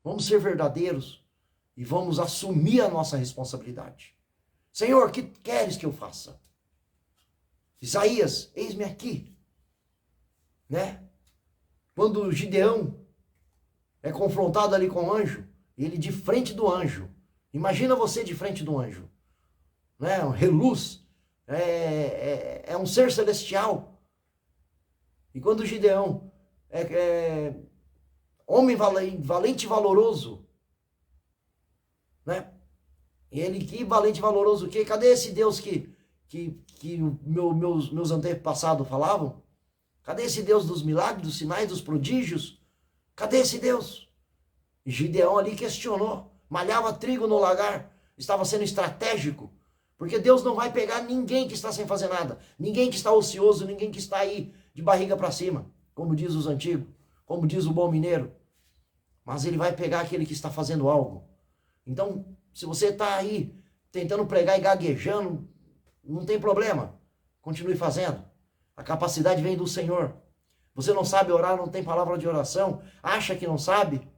Vamos ser verdadeiros e vamos assumir a nossa responsabilidade. Senhor, o que queres que eu faça? Isaías, eis-me aqui. Né? Quando Gideão é confrontado ali com o anjo, ele de frente do anjo. Imagina você de frente do anjo. Né? Um reluz. É um ser celestial. E quando Gideão homem valente e valoroso, né? E ele, que valente e valoroso que? Cadê esse Deus que meus antepassados falavam? Cadê esse Deus dos milagres, dos sinais, dos prodígios? Cadê esse Deus? E Gideão ali questionou, malhava trigo no lagar, estava sendo estratégico, porque Deus não vai pegar ninguém que está sem fazer nada, ninguém que está ocioso, ninguém que está aí de barriga para cima, como diz os antigos, como diz o bom mineiro. Mas ele vai pegar aquele que está fazendo algo. Então, se você está aí tentando pregar e gaguejando, não tem problema. Continue fazendo. A capacidade vem do Senhor. Você não sabe orar, não tem palavra de oração, acha que não sabe?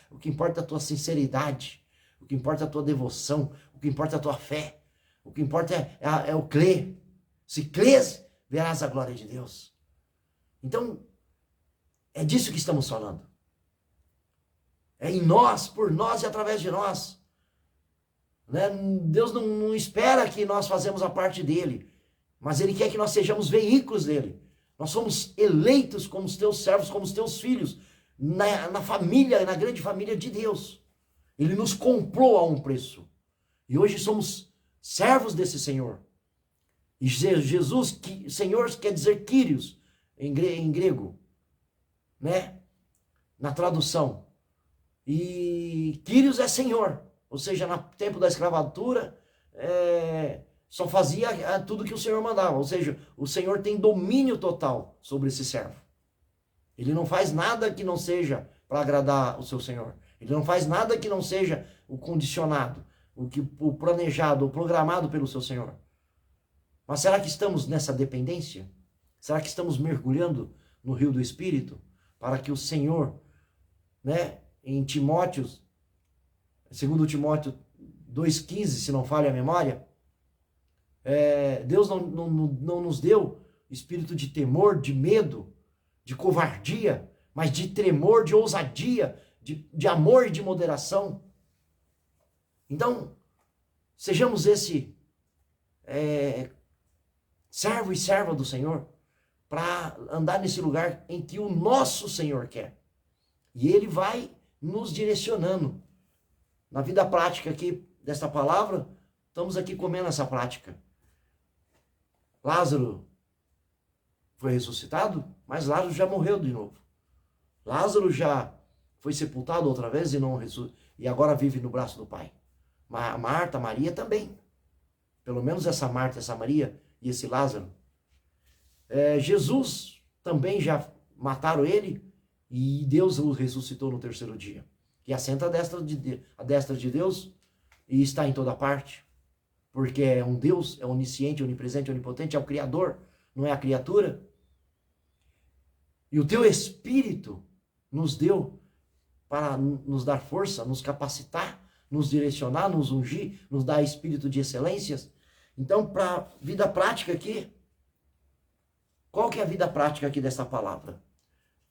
O que importa é a tua sinceridade. O que importa é a tua devoção. O que importa é a tua fé. O que importa é o crer. Se crês, verás a glória de Deus. Então, é disso que estamos falando. É em nós, por nós e através de nós. Né? Deus não espera que nós fazemos a parte dele, mas ele quer que nós sejamos veículos dele. Nós somos eleitos como os teus servos, como os teus filhos, na família, na grande família de Deus. Ele nos comprou a um preço. E hoje somos servos desse Senhor. E Jesus, Senhor quer dizer Kyrios, em grego, né? Na tradução. E Kyrios é Senhor, ou seja, no tempo da escravatura, só fazia tudo que o Senhor mandava, ou seja, o Senhor tem domínio total sobre esse servo. Ele não faz nada que não seja para agradar o seu Senhor. Ele não faz nada que não seja o condicionado, o planejado, o programado pelo seu Senhor. Mas será que estamos nessa dependência? Será que estamos mergulhando no rio do Espírito para que o Senhor, né, em Timóteo, segundo Timóteo 2,15, se não falha a memória, Deus não nos deu espírito de temor, de medo, de covardia, mas de tremor, de ousadia, de amor e de moderação. Então, sejamos esse servo e serva do Senhor, para andar nesse lugar em que o nosso Senhor quer. E Ele vai nos direcionando. Na vida prática aqui desta palavra, estamos aqui comendo essa prática. Lázaro foi ressuscitado, mas Lázaro já morreu de novo. Lázaro já foi sepultado outra vez e agora vive no braço do Pai. Marta, Maria também. Pelo menos essa Marta, essa Maria e esse Lázaro. Jesus também já mataram ele e Deus o ressuscitou no terceiro dia. E assenta à destra de Deus e está em toda parte. Porque é um Deus, é onisciente, onipresente, onipotente, é o Criador, não é a criatura. E o teu Espírito nos deu para nos dar força, nos capacitar, nos direcionar, nos ungir, nos dar espírito de excelências. Então, para a vida prática aqui, qual que é a vida prática aqui dessa palavra?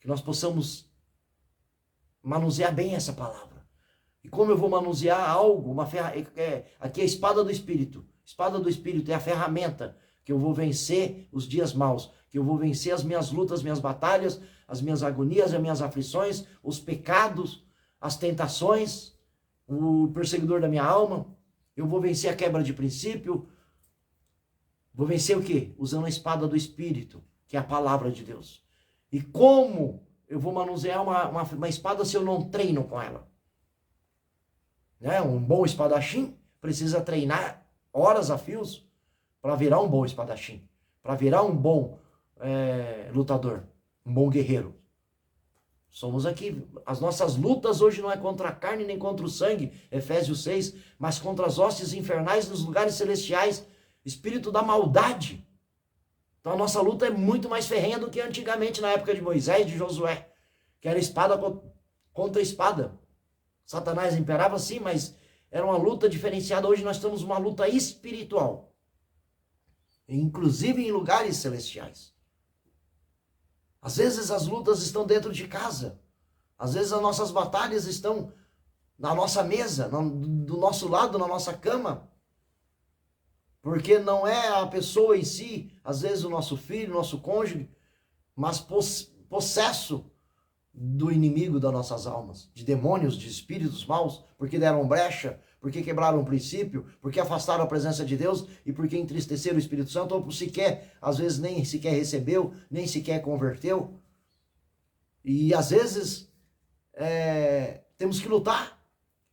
Que nós possamos manusear bem essa palavra. E como eu vou manusear algo, aqui é a espada do Espírito. Espada do Espírito é a ferramenta que eu vou vencer os dias maus, que eu vou vencer as minhas lutas, as minhas batalhas, as minhas agonias, as minhas aflições, os pecados, as tentações, o perseguidor da minha alma. Eu vou vencer a quebra de princípio. Vou vencer o quê? Usando a espada do Espírito, que é a palavra de Deus. E como eu vou manusear uma espada se eu não treino com ela? Né? Um bom espadachim precisa treinar horas a fios para virar um bom espadachim, para virar um bom lutador, um bom guerreiro. Somos aqui, as nossas lutas hoje não é contra a carne nem contra o sangue, Efésios 6, mas contra as hostes infernais nos lugares celestiais, espírito da maldade. Então a nossa luta é muito mais ferrenha do que antigamente na época de Moisés e de Josué, que era espada contra espada. Satanás imperava sim, mas era uma luta diferenciada. Hoje nós estamos numa luta espiritual, inclusive em lugares celestiais. Às vezes as lutas estão dentro de casa. Às vezes as nossas batalhas estão na nossa mesa, do nosso lado, na nossa cama. Porque não é a pessoa em si, às vezes o nosso filho, o nosso cônjuge, mas possesso do inimigo das nossas almas, de demônios, de espíritos maus, porque deram brecha, porque quebraram o princípio, porque afastaram a presença de Deus e porque entristeceram o Espírito Santo, ou por sequer, às vezes nem sequer recebeu, nem sequer converteu. E às vezes temos que lutar.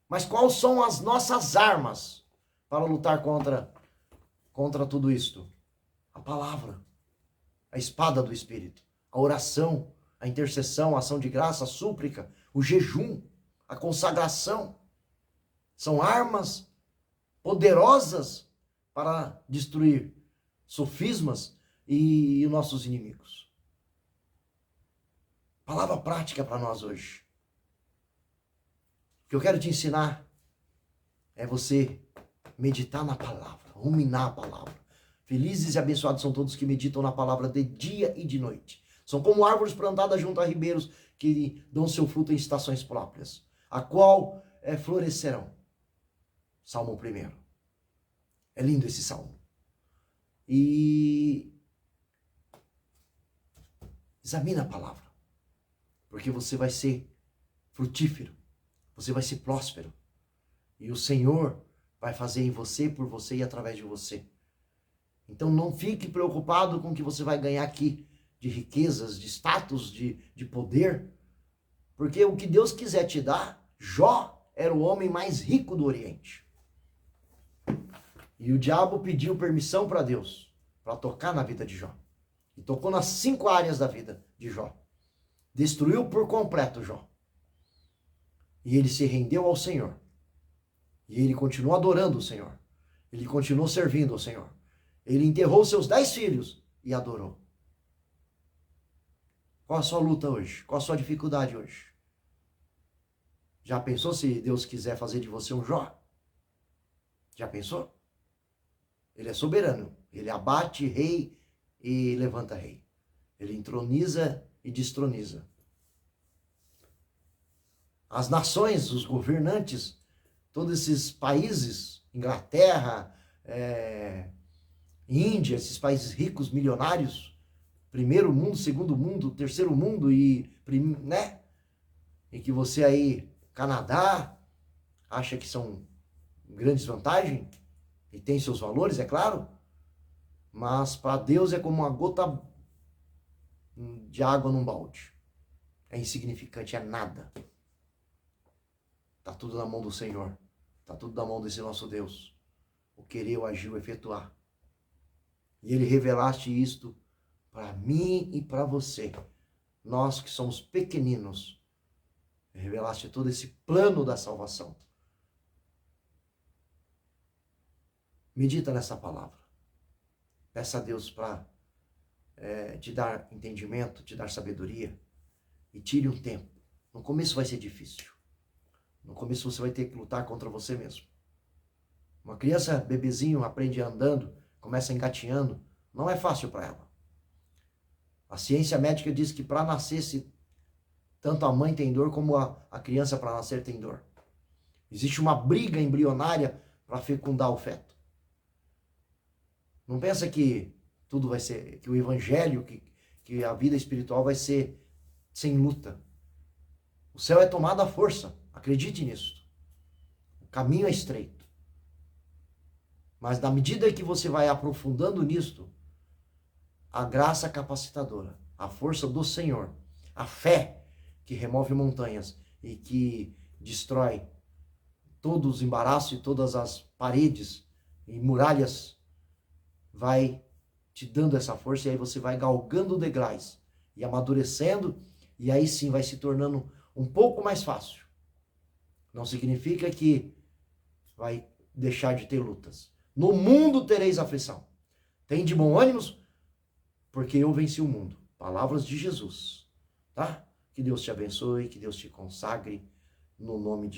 Mas quais são as nossas armas para lutar contra tudo isto? A palavra, a espada do Espírito, a oração, a intercessão, a ação de graça, a súplica, o jejum, a consagração. São armas poderosas para destruir sofismas e nossos inimigos. Palavra prática para nós hoje. O que eu quero te ensinar é você meditar na palavra, ruminar a palavra. Felizes e abençoados são todos que meditam na palavra de dia e de noite. São como árvores plantadas junto a ribeiros que dão seu fruto em estações próprias, a qual florescerão. Salmo 1. É lindo esse salmo. E examina a palavra, porque você vai ser frutífero, você vai ser próspero. E o Senhor vai fazer em você, por você e através de você. Então não fique preocupado com o que você vai ganhar aqui de riquezas, de status, de poder. Porque o que Deus quiser te dar, Jó era o homem mais rico do Oriente. E o diabo pediu permissão para Deus, para tocar na vida de Jó. E tocou nas 5 áreas da vida de Jó. Destruiu por completo Jó. E ele se rendeu ao Senhor. E ele continuou adorando o Senhor. Ele continuou servindo ao Senhor. Ele enterrou seus 10 filhos e adorou. Qual a sua luta hoje? Qual a sua dificuldade hoje? Já pensou se Deus quiser fazer de você um Jó? Já pensou? Ele é soberano. Ele abate rei e levanta rei. Ele entroniza e destroniza. As nações, os governantes, todos esses países, Inglaterra, Índia, esses países ricos, milionários, primeiro mundo, segundo mundo, terceiro mundo e que você aí, Canadá, acha que são grandes vantagens e tem seus valores, é claro, mas para Deus é como uma gota de água num balde. É insignificante, é nada. Está tudo na mão do Senhor. Está tudo na mão desse nosso Deus. O querer, o agir, o efetuar. E Ele revelaste isto para mim e para você. Nós que somos pequeninos. Revelaste todo esse plano da salvação. Medita nessa palavra. Peça a Deus para te dar entendimento, te dar sabedoria. E tire um tempo. No começo vai ser difícil. No começo você vai ter que lutar contra você mesmo. Uma criança, bebezinho, aprende andando, começa engatinhando, não é fácil para ela. A ciência médica diz que para nascer, tanto a mãe tem dor como a criança para nascer tem dor. Existe uma briga embrionária para fecundar o feto. Não pensa que tudo vai ser, que o evangelho, que a vida espiritual vai ser sem luta. O céu é tomado à força. Acredite nisso. O caminho é estreito. Mas na medida que você vai aprofundando nisto, a graça capacitadora, a força do Senhor, a fé que remove montanhas e que destrói todos os embaraços e todas as paredes e muralhas, vai te dando essa força e aí você vai galgando degraus e amadurecendo e aí sim vai se tornando um pouco mais fácil. Não significa que vai deixar de ter lutas. No mundo tereis aflição. Tem de bom ânimo, porque eu venci o mundo. Palavras de Jesus, tá? Que Deus te abençoe, que Deus te consagre, no nome de Jesus.